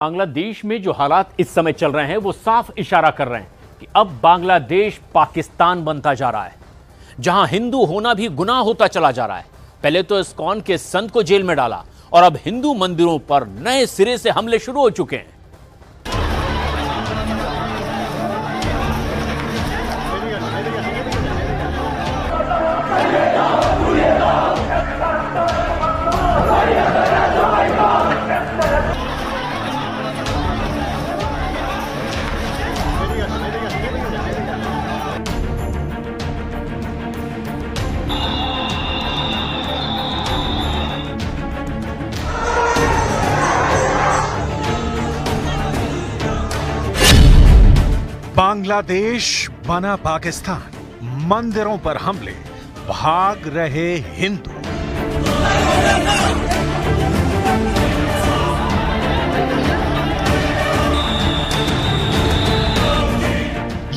बांग्लादेश में जो हालात इस समय चल रहे हैं वो साफ इशारा कर रहे हैं कि अब बांग्लादेश पाकिस्तान बनता जा रहा है, जहां हिंदू होना भी गुनाह होता चला जा रहा है। पहले तो इस्कॉन के संत को जेल में डाला और अब हिंदू मंदिरों पर नए सिरे से हमले शुरू हो चुके हैं। बांग्लादेश बना पाकिस्तान, मंदिरों पर हमले, भाग रहे हिंदू।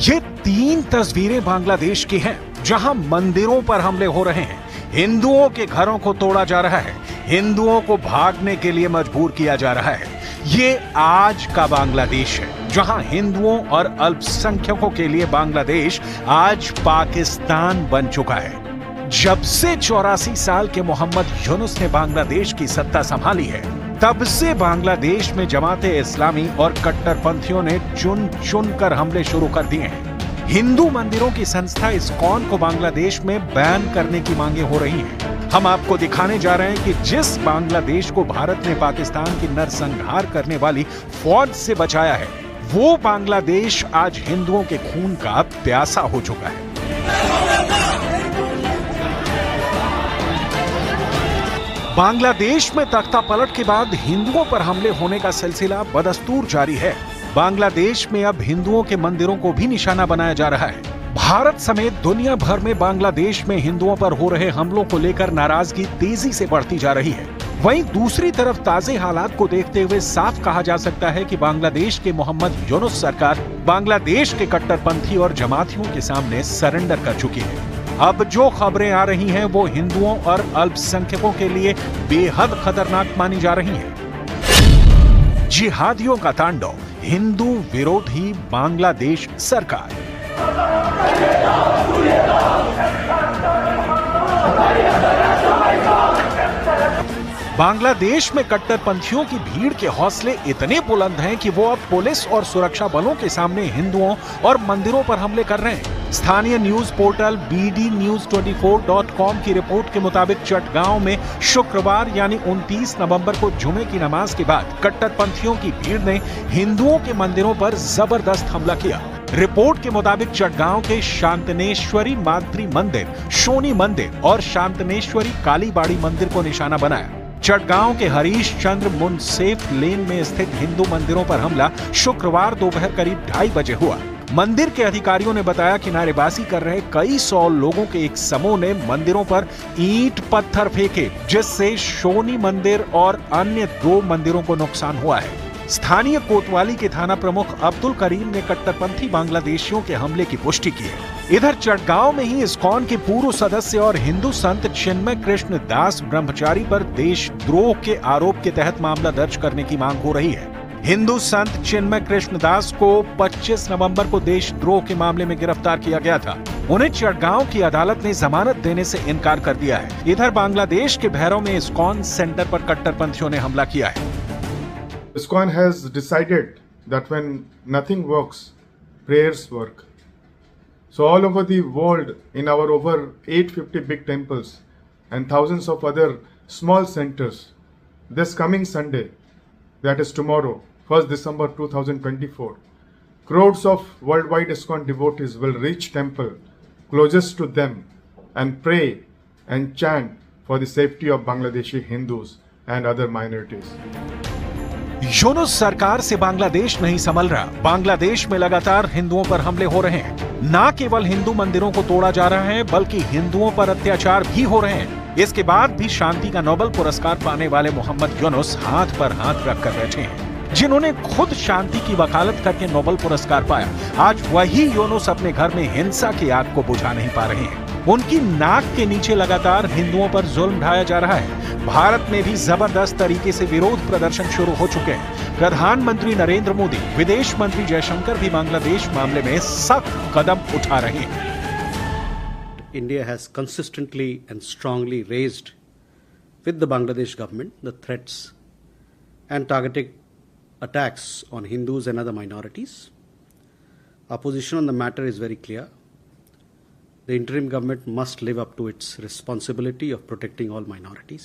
ये 3 तस्वीरें बांग्लादेश की हैं, जहां मंदिरों पर हमले हो रहे हैं, हिंदुओं के घरों को तोड़ा जा रहा है, हिंदुओं को भागने के लिए मजबूर किया जा रहा है। ये आज का बांग्लादेश है, जहां हिंदुओं और अल्पसंख्यकों के लिए बांग्लादेश आज पाकिस्तान बन चुका है। जब से 84 साल के मोहम्मद यूनुस ने बांग्लादेश की सत्ता संभाली है, तब से बांग्लादेश में जमाते इस्लामी और कट्टरपंथियों ने चुन चुन कर हमले शुरू कर दिए हैं। हिंदू मंदिरों की संस्था इस्कॉन को बांग्लादेश में बैन करने की मांगे हो रही हैं। हम आपको दिखाने जा रहे हैं कि जिस बांग्लादेश को भारत ने पाकिस्तान की नरसंहार करने वाली फौज से बचाया है, वो बांग्लादेश आज हिंदुओं के खून का प्यासा हो चुका है। बांग्लादेश में तख्ता पलट के बाद हिंदुओं पर हमले होने का सिलसिला बदस्तूर जारी है। बांग्लादेश में अब हिंदुओं के मंदिरों को भी निशाना बनाया जा रहा है। भारत समेत दुनिया भर में बांग्लादेश में हिंदुओं पर हो रहे हमलों को लेकर नाराजगी तेजी से बढ़ती जा रही है। वहीं दूसरी तरफ ताजे हालात को देखते हुए साफ कहा जा सकता है कि बांग्लादेश के मोहम्मद यूनुस सरकार बांग्लादेश के कट्टरपंथी और जमातियों के सामने सरेंडर कर चुकी है। अब जो खबरें आ रही हैं वो हिंदुओं और अल्पसंख्यकों के लिए बेहद खतरनाक मानी जा रही हैं। जिहादियों का तांडव, हिंदू विरोधी बांग्लादेश सरकार। बांग्लादेश में कट्टरपंथियों की भीड़ के हौसले इतने बुलंद हैं कि वो अब पुलिस और सुरक्षा बलों के सामने हिंदुओं और मंदिरों पर हमले कर रहे हैं। स्थानीय न्यूज पोर्टल bdnews24.com की रिपोर्ट के मुताबिक चटगांव में शुक्रवार यानी 29 नवंबर को जुमे की नमाज के बाद कट्टरपंथियों की भीड़ ने हिंदुओं के मंदिरों पर जबरदस्त हमला किया। रिपोर्ट के मुताबिक चटगांव के शांतनेश्वरी मातृ मंदिर, शोनी मंदिर और शांतनेश्वरी कालीबाड़ी मंदिर को निशाना बनाया। चटगांव के हरीश चंद्र मुनसेफ लेन में स्थित हिंदू मंदिरों पर हमला शुक्रवार दोपहर करीब 2:30 बजे हुआ। मंदिर के अधिकारियों ने बताया कि नारेबाजी कर रहे कई 100 लोगों के एक समूह ने मंदिरों पर ईंट पत्थर फेंके, जिससे शोनी मंदिर और अन्य 2 मंदिरों को नुकसान हुआ है। स्थानीय कोतवाली के थाना प्रमुख अब्दुल करीम ने कट्टरपंथी बांग्लादेशियों के हमले की पुष्टि की है। इधर चटगांव में ही इस्कॉन के पूर्व सदस्य और हिंदू संत चिन्मय कृष्ण दास ब्रह्मचारी पर देशद्रोह के आरोप के तहत मामला दर्ज करने की मांग हो रही है। हिंदू संत चिन्मय कृष्ण दास को 25 नवंबर को देशद्रोह के मामले में गिरफ्तार किया गया था। उन्हें चटगांव की अदालत ने जमानत देने से इनकार कर दिया है। इधर बांग्लादेश के भैरव में इस्कॉन सेंटर पर कट्टरपंथियों ने हमला किया है। ISKCON has decided that when nothing works, prayers work. So all over the world, in our over 850 big temples and thousands of other small centers, this coming Sunday, that is tomorrow, 1st December 2024, crowds of worldwide ISKCON devotees will reach temple closest to them and pray and chant for the safety of Bangladeshi Hindus and other minorities. Yunus सरकार से बांग्लादेश नहीं संभल रहा। बांग्लादेश में लगातार हिंदुओं पर हमले हो रहे हैं। न केवल हिंदू मंदिरों को तोड़ा जा रहा है, बल्कि हिंदुओं पर अत्याचार भी हो रहे हैं। इसके बाद भी शांति का नोबेल पुरस्कार पाने वाले मोहम्मद यूनुस हाथ पर हाथ रखकर बैठे हैं। जिन्होंने खुद शांति की वकालत करके नोबेल पुरस्कार पाया, आज वही यूनुस अपने घर में हिंसा की आग को बुझा नहीं पा रहे हैं। उनकी नाक के नीचे लगातार हिंदुओं पर जुल्म ढाया जा रहा है। भारत में भी जबरदस्त तरीके से विरोध प्रदर्शन शुरू हो चुके हैं। प्रधानमंत्री नरेंद्र मोदी, विदेश मंत्री जयशंकर भी बांग्लादेश मामले में सख्त कदम उठा रहे हैं। India has consistently and strongly raised with the Bangladesh government the threats and targeted attacks on Hindus and other minorities. Our position on the matter is very clear. The interim government must live up to its responsibility of protecting all minorities.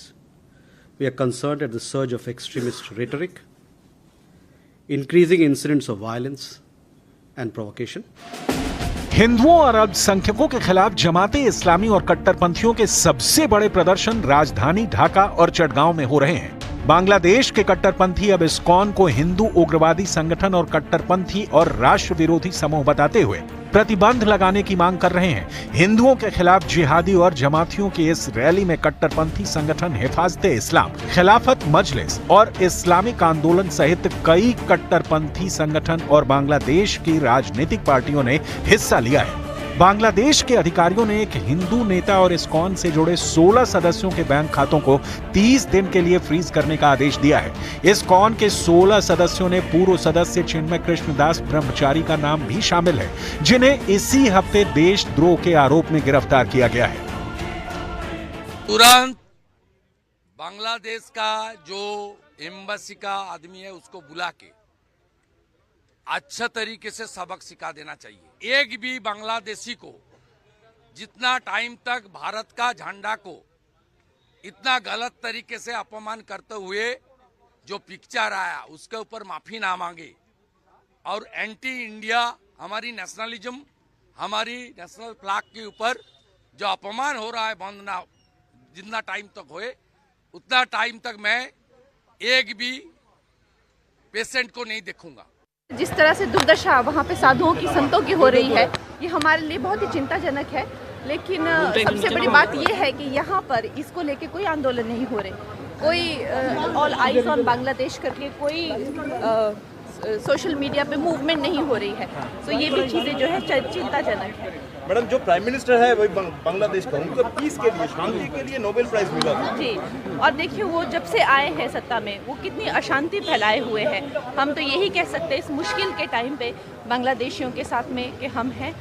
We are concerned at the surge of extremist rhetoric, increasing incidents of violence and provocation. हिंदुओं और अल्पसंख्यकों के खिलाफ जमाते इस्लामी और कट्टरपंथियों के सबसे बड़े प्रदर्शन राजधानी ढाका और चटगांव में हो रहे हैं। बांग्लादेश के कट्टरपंथी अब इस्कॉन को हिंदू उग्रवादी संगठन और कट्टरपंथी और राष्ट्र विरोधी समूह बताते हुए प्रतिबंध लगाने की मांग कर रहे हैं। हिंदुओं के खिलाफ जिहादी और जमातियों की इस रैली में कट्टरपंथी संगठन हिफाजते इस्लाम, खिलाफत मजलिस और इस्लामिक आंदोलन सहित कई कट्टरपंथी संगठन और बांग्लादेश की राजनीतिक पार्टियों ने हिस्सा लिया है। बांग्लादेश के अधिकारियों ने एक हिंदू नेता और इस्कॉन से जुड़े 16 सदस्यों के बैंक खातों को 30 दिन के लिए फ्रीज करने का आदेश दिया है। इस्कॉन के 16 सदस्यों ने पूर्व सदस्य चिन्मय कृष्णदास ब्रह्मचारी का नाम भी शामिल है, जिन्हें इसी हफ्ते देशद्रोह के आरोप में गिरफ्तार किया गया है। तुरंत बांग्लादेश का जो एम्बेसी का आदमी है उसको बुला के अच्छा तरीके से सबक सिखा देना चाहिए। एक भी बांग्लादेशी को जितना टाइम तक भारत का झंडा को इतना गलत तरीके से अपमान करते हुए जो पिक्चर आया उसके ऊपर माफी ना मांगे और एंटी इंडिया हमारी नेशनलिज्म, हमारी नेशनल फ्लैग के ऊपर जो अपमान हो रहा है बंद ना जितना टाइम तक होए उतना टाइम तक मैं एक भी पेशेंट को नहीं देखूंगा। जिस तरह से दुर्दशा वहाँ पे साधुओं की, संतों की हो रही है, ये हमारे लिए बहुत ही चिंताजनक है। लेकिन सबसे बड़ी बात ये है कि यहाँ पर इसको लेके कोई आंदोलन नहीं हो रहे, कोई ऑल आइज ऑन बांग्लादेश करके कोई सोशल मीडिया पे मूवमेंट नहीं हो रही है। तो ये भी चीज़ें जो है चिंताजनक है। मैडम, जो प्राइम मिनिस्टर है वही बांग्लादेश का, उनको पीस के लिए, शांति के लिए नोबेल प्राइज मिला था जी। और देखिए वो जब से आए हैं सत्ता में वो कितनी अशांति फैलाए हुए हैं। हम तो यही कह सकते हैं इस मुश्किल के टाइम पे बांग्लादेशियों के साथ में कि हम हैं।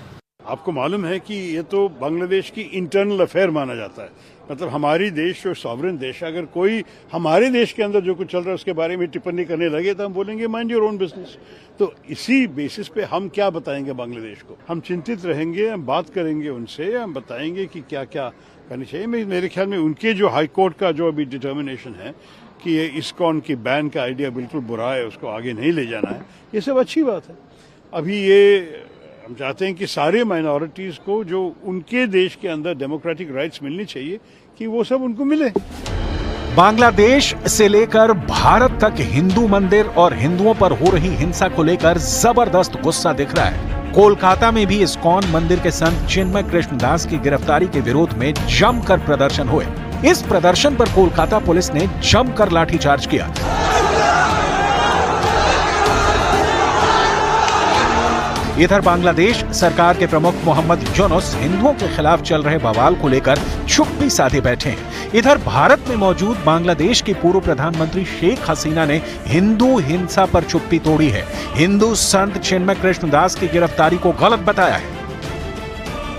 आपको मालूम है कि ये तो बांग्लादेश की इंटरनल अफेयर माना जाता है, मतलब हमारी देश जो सॉवरेन देश है, अगर कोई हमारे देश के अंदर जो कुछ चल रहा है उसके बारे में टिप्पणी करने लगे तो हम बोलेंगे माइंड योर ओन बिजनेस। तो इसी बेसिस पे हम क्या बताएंगे बांग्लादेश को? हम चिंतित रहेंगे, हम बात करेंगे उनसे, हम बताएंगे कि क्या क्या करनी चाहिए। मेरे ख्याल में उनके जो हाई कोर्ट का जो अभी डिटर्मिनेशन है कि ये इस्कॉन की बैन का आइडिया बिल्कुल बुरा है, उसको आगे नहीं ले जाना है, ये सब अच्छी बात है। अभी ये हम चाहते हैं कि सारे माइनॉरिटीज को जो उनके देश के अंदर डेमोक्रेटिक राइट्स मिलनी चाहिए कि वो सब उनको मिले। बांग्लादेश से लेकर भारत तक हिंदू मंदिर और हिंदुओं पर हो रही हिंसा को लेकर जबरदस्त गुस्सा दिख रहा है। कोलकाता में भी इस्कॉन मंदिर के संत चिन्मय कृष्णदास की गिरफ्तारी के विरोध में जमकर प्रदर्शन हुए। इस प्रदर्शन पर कोलकाता पुलिस ने जमकर लाठीचार्ज किया। इधर बांग्लादेश सरकार के प्रमुख मोहम्मद यूनुस हिंदुओं के खिलाफ चल रहे बवाल को लेकर चुप्पी साधे बैठे हैं। इधर भारत में मौजूद बांग्लादेश की पूर्व प्रधानमंत्री शेख हसीना ने हिंदू हिंसा पर चुप्पी तोड़ी है। हिंदू संत चिन्मय कृष्णदास की गिरफ्तारी को गलत बताया है।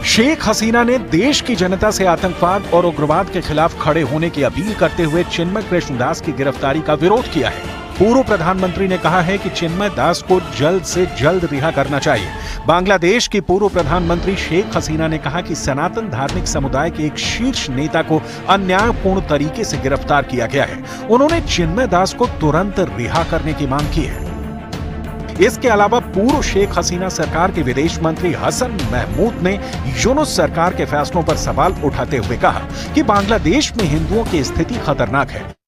शेख हसीना ने देश की जनता से आतंकवाद और उग्रवाद के खिलाफ खड़े होने की अपील करते हुए चिन्मय कृष्णदास की गिरफ्तारी का विरोध किया है। पूर्व प्रधानमंत्री ने कहा है कि चिन्मय दास को जल्द से जल्द रिहा करना चाहिए। बांग्लादेश की पूर्व प्रधानमंत्री शेख हसीना ने कहा कि सनातन धार्मिक समुदाय के एक शीर्ष नेता को अन्यायपूर्ण तरीके से गिरफ्तार किया गया है। उन्होंने चिन्मय दास को तुरंत रिहा करने की मांग की है। इसके अलावा पूर्व शेख हसीना सरकार के विदेश मंत्री हसन महमूद ने यूनुस सरकार के फैसलों पर सवाल उठाते हुए कहा कि बांग्लादेश में हिंदुओं की स्थिति खतरनाक है।